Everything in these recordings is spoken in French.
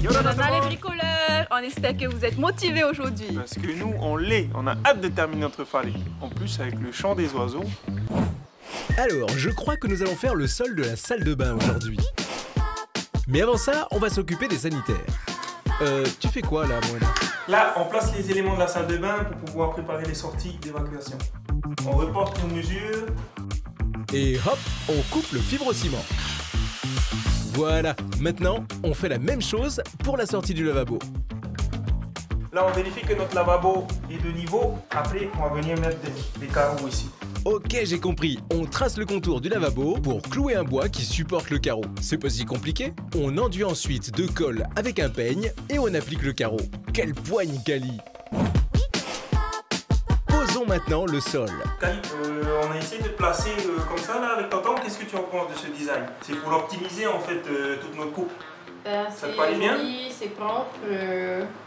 Yorana les bricoleurs, on espère que vous êtes motivés aujourd'hui. Parce que nous, on l'est. On a hâte de terminer notre fallait. En plus, avec le chant des oiseaux. Alors, je crois que nous allons faire le sol de la salle de bain aujourd'hui. Mais avant ça, on va s'occuper des sanitaires. Tu fais quoi là, Moana? Là, on place les éléments de la salle de bain pour pouvoir préparer les sorties d'évacuation. On reporte nos mesures. Et hop, on coupe le fibrociment. Voilà, maintenant, on fait la même chose pour la sortie du lavabo. Là, on vérifie que notre lavabo est de niveau. Après, on va venir mettre des carreaux ici. Ok, j'ai compris. On trace le contour du lavabo pour clouer un bois qui supporte le carreau. C'est pas si compliqué. On enduit ensuite de colle avec un peigne et on applique le carreau. Quelle poigne, Kali! Posons maintenant le sol. Kali, on a essayé de placer comme ça là avec tonton. Qu'est-ce que tu en penses de ce design? C'est pour optimiser en fait toute notre coupe. Ça te paraît bien? Oui, c'est propre.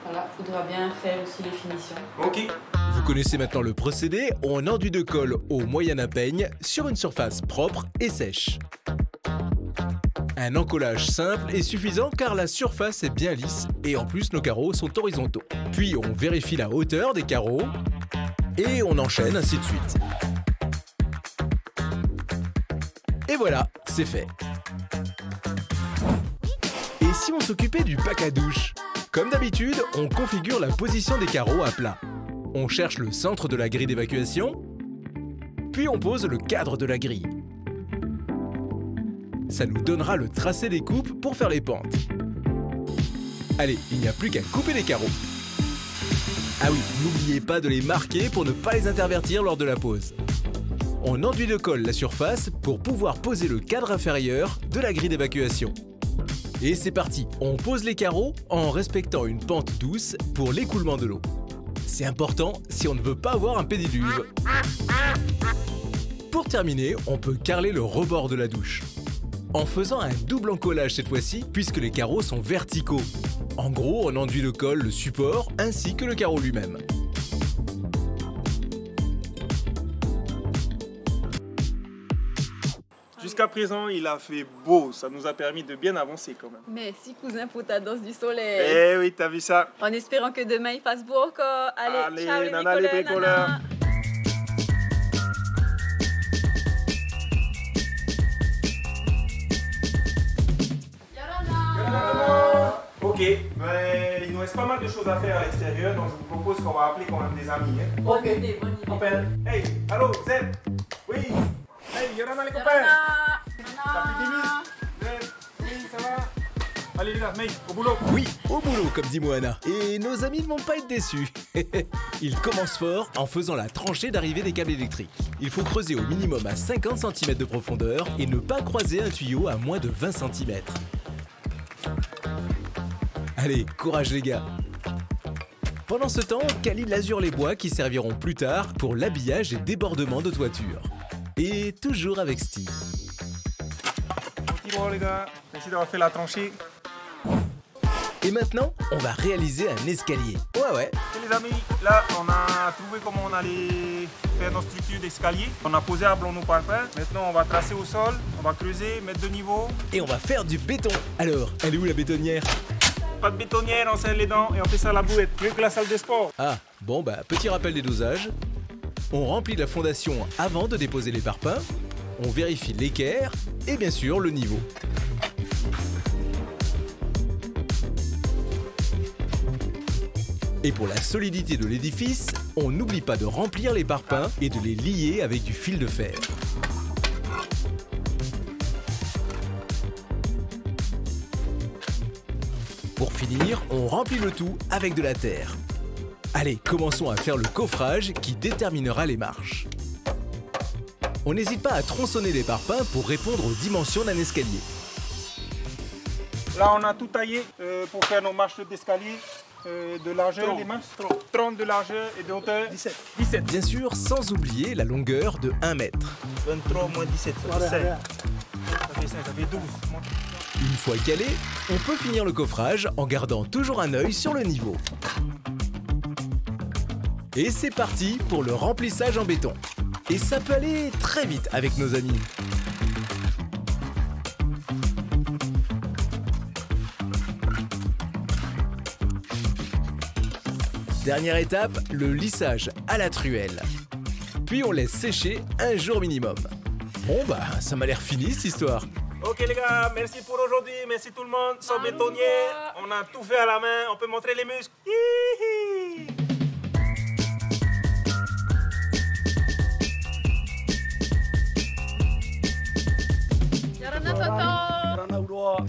Voilà, faudra bien faire aussi les finitions. Ok. Vous connaissez maintenant le procédé, on enduit de colle au moyen d'un peigne sur une surface propre et sèche. Un encollage simple est suffisant car la surface est bien lisse et en plus nos carreaux sont horizontaux. Puis on vérifie la hauteur des carreaux et on enchaîne ainsi de suite. Et voilà, c'est fait. Et si on s'occupait du bac à douche? Comme d'habitude, on configure la position des carreaux à plat. On cherche le centre de la grille d'évacuation, puis on pose le cadre de la grille. Ça nous donnera le tracé des coupes pour faire les pentes. Allez, il n'y a plus qu'à couper les carreaux. Ah oui, n'oubliez pas de les marquer pour ne pas les intervertir lors de la pose. On enduit de colle la surface pour pouvoir poser le cadre inférieur de la grille d'évacuation. Et c'est parti, on pose les carreaux en respectant une pente douce pour l'écoulement de l'eau. C'est important si on ne veut pas avoir un pédiluve. Pour terminer, on peut carreler le rebord de la douche. En faisant un double encollage cette fois-ci, puisque les carreaux sont verticaux. En gros, on enduit de colle le support ainsi que le carreau lui-même. Jusqu'à présent, il a fait beau. Ça nous a permis de bien avancer quand même. Merci cousin pour ta danse du soleil. Eh oui, t'as vu ça? En espérant que demain il fasse beau encore. Allez, ciao les nana, les bricoleurs. nana. Ok, mais il nous reste pas mal de choses à faire à l'extérieur, donc je vous propose qu'on va appeler quand même des amis. Hein. Ok, bonne idée. On appelle. Hey, allô, Zed? Oui. Hey, Yorana les copains. Ça fait 10 minutes. Zed, oui, ça va? Allez les gars, mec, au boulot. Oui, au boulot, comme dit Moana. Et nos amis ne vont pas être déçus. Ils commencent fort en faisant la tranchée d'arrivée des câbles électriques. Il faut creuser au minimum à 50 cm de profondeur et ne pas croiser un tuyau à moins de 20 cm. Allez, courage les gars. Pendant ce temps, Kali lasure les bois qui serviront plus tard pour l'habillage et débordement de toiture. Et toujours avec Steve. Petit bon les gars, merci d'avoir fait la tranchée. Et maintenant, on va réaliser un escalier. Ouais. Et les amis, là on a trouvé comment on allait faire nos structures d'escalier. On a posé à blanc nos parpaings. Maintenant on va tracer au sol, on va creuser, mettre de niveau. Et on va faire du béton. Alors, elle est où la bétonnière? Pas de bétonnière, on serre les dents et on fait ça à la bouette. Mieux que la salle de sport. Ah, bon bah, petit rappel des dosages. On remplit la fondation avant de déposer les parpaings. On vérifie l'équerre et bien sûr le niveau. Et pour la solidité de l'édifice, on n'oublie pas de remplir les parpaings et de les lier avec du fil de fer. Pour finir, on remplit le tout avec de la terre. Allez, commençons à faire le coffrage qui déterminera les marches. On n'hésite pas à tronçonner les parpaings pour répondre aux dimensions d'un escalier. Là on a tout taillé pour faire nos marches d'escalier. De largeur, les marches 30 de largeur et de hauteur 17. Bien sûr, sans oublier la longueur de 1 mètre. 23 moins 17, ça fait 5. Ça fait 5, ça fait 12. Une fois calé, on peut finir le coffrage en gardant toujours un œil sur le niveau. Et c'est parti pour le remplissage en béton. Et ça peut aller très vite avec nos amis. Dernière étape, le lissage à la truelle. Puis on laisse sécher un jour minimum. Bon bah, ça m'a l'air fini cette histoire. Ok les gars, merci pour aujourd'hui, merci tout le monde. Sans bétonnier, on a tout fait à la main, on peut montrer les muscles. Hihi. Yarana Toto.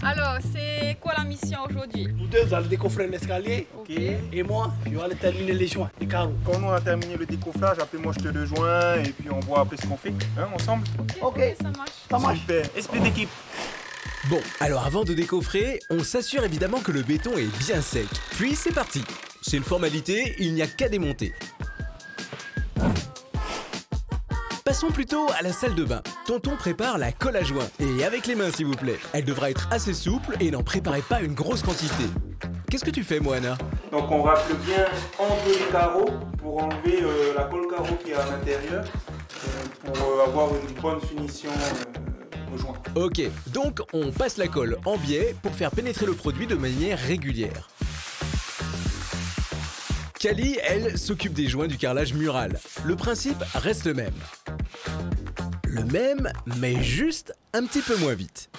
Alors, c'est quoi la mission aujourd'hui? Vous deux, vous allez décoffrer l'escalier. Ok. Et moi, je vais aller terminer les joints, les carreaux. Quand on a terminé le décoffrage, après moi je te rejoins et puis on voit après ce qu'on fait, hein, ensemble. Ok. Ça marche. Ça marche. Super, esprit d'équipe. Bon, alors avant de décoffrer, on s'assure évidemment que le béton est bien sec. Puis c'est parti. C'est une formalité, il n'y a qu'à démonter. Passons plutôt à la salle de bain. Tonton prépare la colle à joint. Et avec les mains s'il vous plaît. Elle devra être assez souple et n'en préparez pas une grosse quantité. Qu'est-ce que tu fais Moana? Donc on racle bien entre les carreaux pour enlever la colle carreau qui est à l'intérieur pour avoir une bonne finition au joint. Ok, donc on passe la colle en biais pour faire pénétrer le produit de manière régulière. Kali, elle, s'occupe des joints du carrelage mural. Le principe reste le même. Le même, mais juste un petit peu moins vite.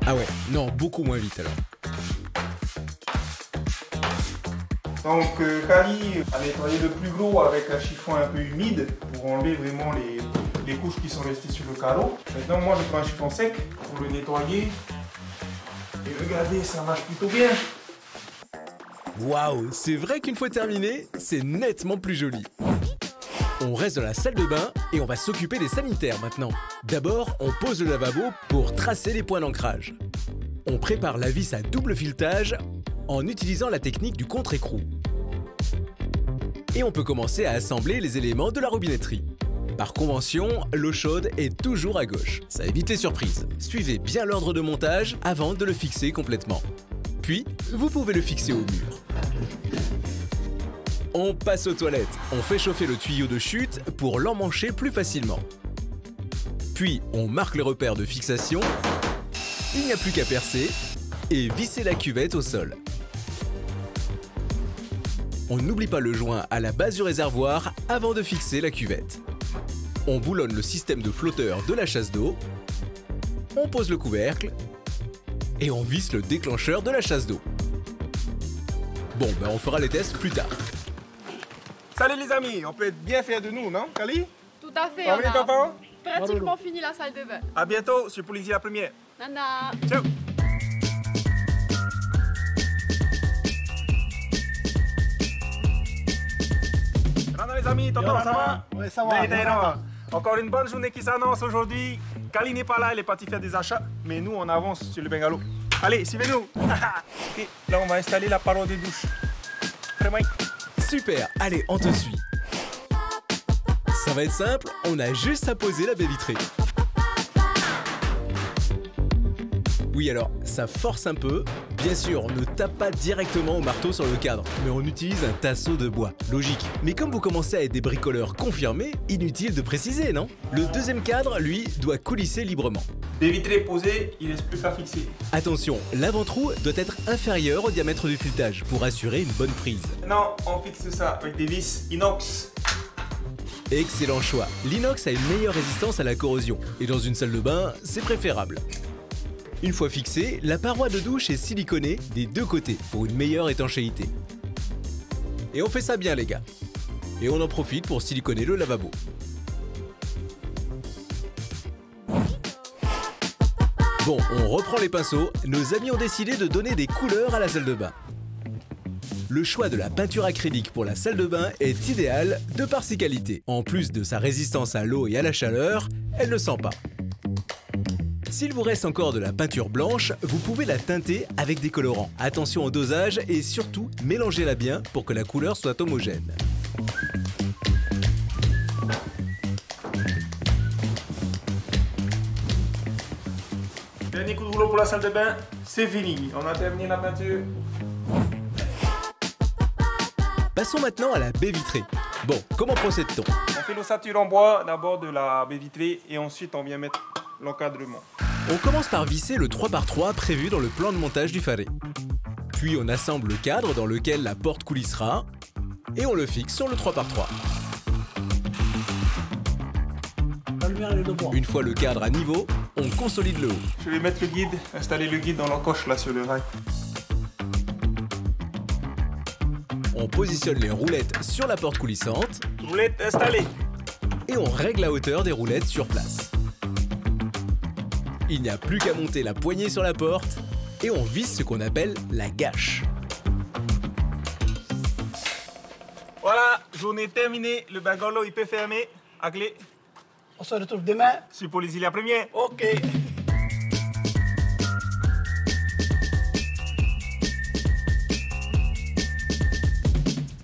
Ah ouais, non, beaucoup moins vite alors. Donc Kali a nettoyé le plus gros avec un chiffon un peu humide pour enlever vraiment les couches qui sont restées sur le carreau. Maintenant moi je prends un chiffon sec pour le nettoyer. Et regardez, ça marche plutôt bien. Waouh, c'est vrai qu'une fois terminé, c'est nettement plus joli. On reste dans la salle de bain et on va s'occuper des sanitaires maintenant. D'abord, on pose le lavabo pour tracer les points d'ancrage. On prépare la vis à double filetage en utilisant la technique du contre-écrou. Et on peut commencer à assembler les éléments de la robinetterie. Par convention, l'eau chaude est toujours à gauche. Ça évite les surprises. Suivez bien l'ordre de montage avant de le fixer complètement. Puis, vous pouvez le fixer au mur. On passe aux toilettes. On fait chauffer le tuyau de chute pour l'emmancher plus facilement. Puis, on marque les repères de fixation. Il n'y a plus qu'à percer et visser la cuvette au sol. On n'oublie pas le joint à la base du réservoir avant de fixer la cuvette. On boulonne le système de flotteur de la chasse d'eau. On pose le couvercle. Et on visse le déclencheur de la chasse d'eau. Bon, ben on fera les tests plus tard. Salut les amis, on peut être bien fiers de nous, non Kali? Tout à fait, Ah oui, on a papa? pratiquement fini la salle de bain. À bientôt sur Polizzi la première. Nana. Ciao. Les amis, tonton, ça va? Ouais, ça va. Veritairement. Encore une bonne journée qui s'annonce aujourd'hui. Kali n'est pas là, elle est partie faire des achats, mais nous on avance sur le bungalow. Allez, suivez-nous. Ok, là on va installer la paroi de douche. Prêt, Mike? Super, allez, on te suit. Ça va être simple, on a juste à poser la baie vitrée. Oui alors, ça force un peu. Bien sûr, on ne tape pas directement au marteau sur le cadre, mais on utilise un tasseau de bois. Logique. Mais comme vous commencez à être des bricoleurs confirmés, inutile de préciser, non? Le deuxième cadre, lui, doit coulisser librement. Baie vitrée posée, il reste plus qu'à fixer. Attention, l'avant-trou doit être inférieur au diamètre du filetage pour assurer une bonne prise. Non, on fixe ça avec des vis inox. Excellent choix. L'inox a une meilleure résistance à la corrosion, et dans une salle de bain, c'est préférable. Une fois fixée, la paroi de douche est siliconée des deux côtés pour une meilleure étanchéité. Et on fait ça bien les gars. Et on en profite pour siliconer le lavabo. Bon, on reprend les pinceaux. Nos amis ont décidé de donner des couleurs à la salle de bain. Le choix de la peinture acrylique pour la salle de bain est idéal de par ses qualités. En plus de sa résistance à l'eau et à la chaleur, elle ne sent pas. S'il vous reste encore de la peinture blanche, vous pouvez la teinter avec des colorants. Attention au dosage et surtout, mélangez-la bien pour que la couleur soit homogène. Dernier coup de rouleau pour la salle de bain, c'est fini. On a terminé la peinture. Passons maintenant à la baie vitrée. Bon, comment procède-t-on? On fait l'ossature en bois, d'abord de la baie vitrée et ensuite on vient mettre l'encadrement. On commence par visser le 3x3 prévu dans le plan de montage du faré. Puis on assemble le cadre dans lequel la porte coulissera et on le fixe sur le 3x3. La lumière est de bois. Une fois le cadre à niveau, on consolide le haut. Je vais mettre le guide, installer le guide dans l'encoche là sur le rail. On positionne les roulettes sur la porte coulissante Roulette installée. et on règle la hauteur des roulettes sur place. Il n'y a plus qu'à monter la poignée sur la porte et on visse ce qu'on appelle la gâche. Voilà, journée terminée. Le bagolo il peut fermer à clé. On se retrouve demain. C'est pour les îles la première. Ok.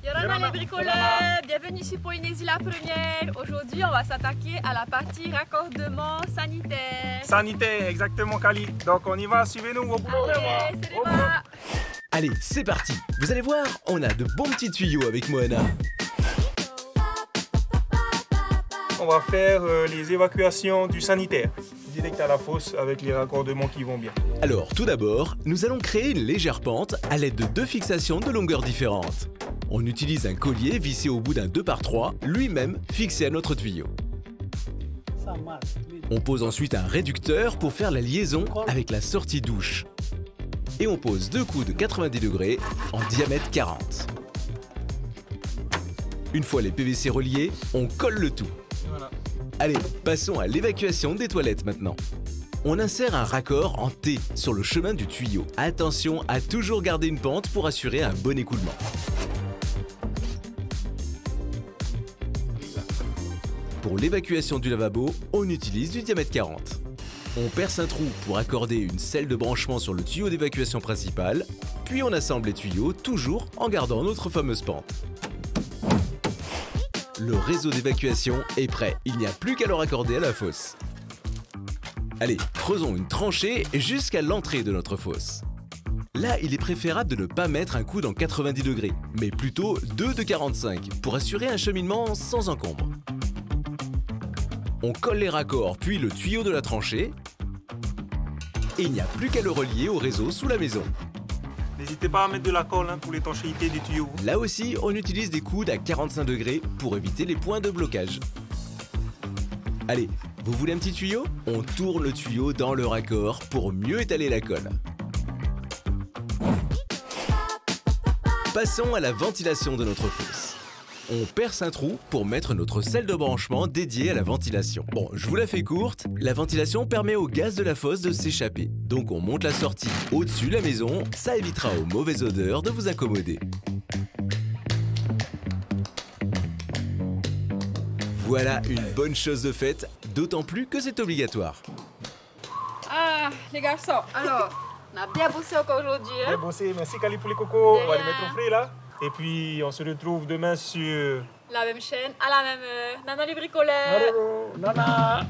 Yorana les bricoleurs, bienvenue sur Polynésie la première. Aujourd'hui, on va s'attaquer à la partie raccordement sanitaire. Sanitaire, exactement Kali. Donc on y va, suivez-nous au boulot. Allez, c'est débat. Allez, c'est parti. Vous allez voir, on a de bons petits tuyaux avec Moana. On va faire les évacuations du sanitaire. Direct à la fosse avec les raccordements qui vont bien. Alors, tout d'abord, nous allons créer une légère pente à l'aide de deux fixations de longueurs différentes. On utilise un collier vissé au bout d'un 2x3, lui-même fixé à notre tuyau. Ça marche. On pose ensuite un réducteur pour faire la liaison avec la sortie douche. Et on pose deux coups de 90 degrés en diamètre 40. Une fois les PVC reliés, on colle le tout. Voilà. Allez, passons à l'évacuation des toilettes maintenant. On insère un raccord en T sur le chemin du tuyau. Attention à toujours garder une pente pour assurer un bon écoulement. Pour l'évacuation du lavabo, on utilise du diamètre 40. On perce un trou pour accorder une selle de branchement sur le tuyau d'évacuation principal, puis on assemble les tuyaux toujours en gardant notre fameuse pente. Le réseau d'évacuation est prêt, il n'y a plus qu'à le raccorder à la fosse. Allez, creusons une tranchée jusqu'à l'entrée de notre fosse. Là, il est préférable de ne pas mettre un coude en 90 degrés, mais plutôt 2 de 45 pour assurer un cheminement sans encombre. On colle les raccords puis le tuyau de la tranchée et il n'y a plus qu'à le relier au réseau sous la maison. N'hésitez pas à mettre de la colle pour l'étanchéité des tuyaux. Là aussi, on utilise des coudes à 45 degrés pour éviter les points de blocage. Allez, vous voulez un petit tuyau? On tourne le tuyau dans le raccord pour mieux étaler la colle. Passons à la ventilation de notre fosse. On perce un trou pour mettre notre selle de branchement dédiée à la ventilation. Bon, je vous la fais courte, la ventilation permet au gaz de la fosse de s'échapper. Donc on monte la sortie au-dessus de la maison, ça évitera aux mauvaises odeurs de vous incommoder. Voilà une bonne chose de faite, d'autant plus que c'est obligatoire. Ah, les garçons, alors, on a bien bossé encore aujourd'hui. Bien Hein? bossé, merci Kali pour les cocos. On va les rien. mettre au frais là. Et puis on se retrouve demain sur... La même chaîne, à la même heure. Nana les bricoleurs. Nana.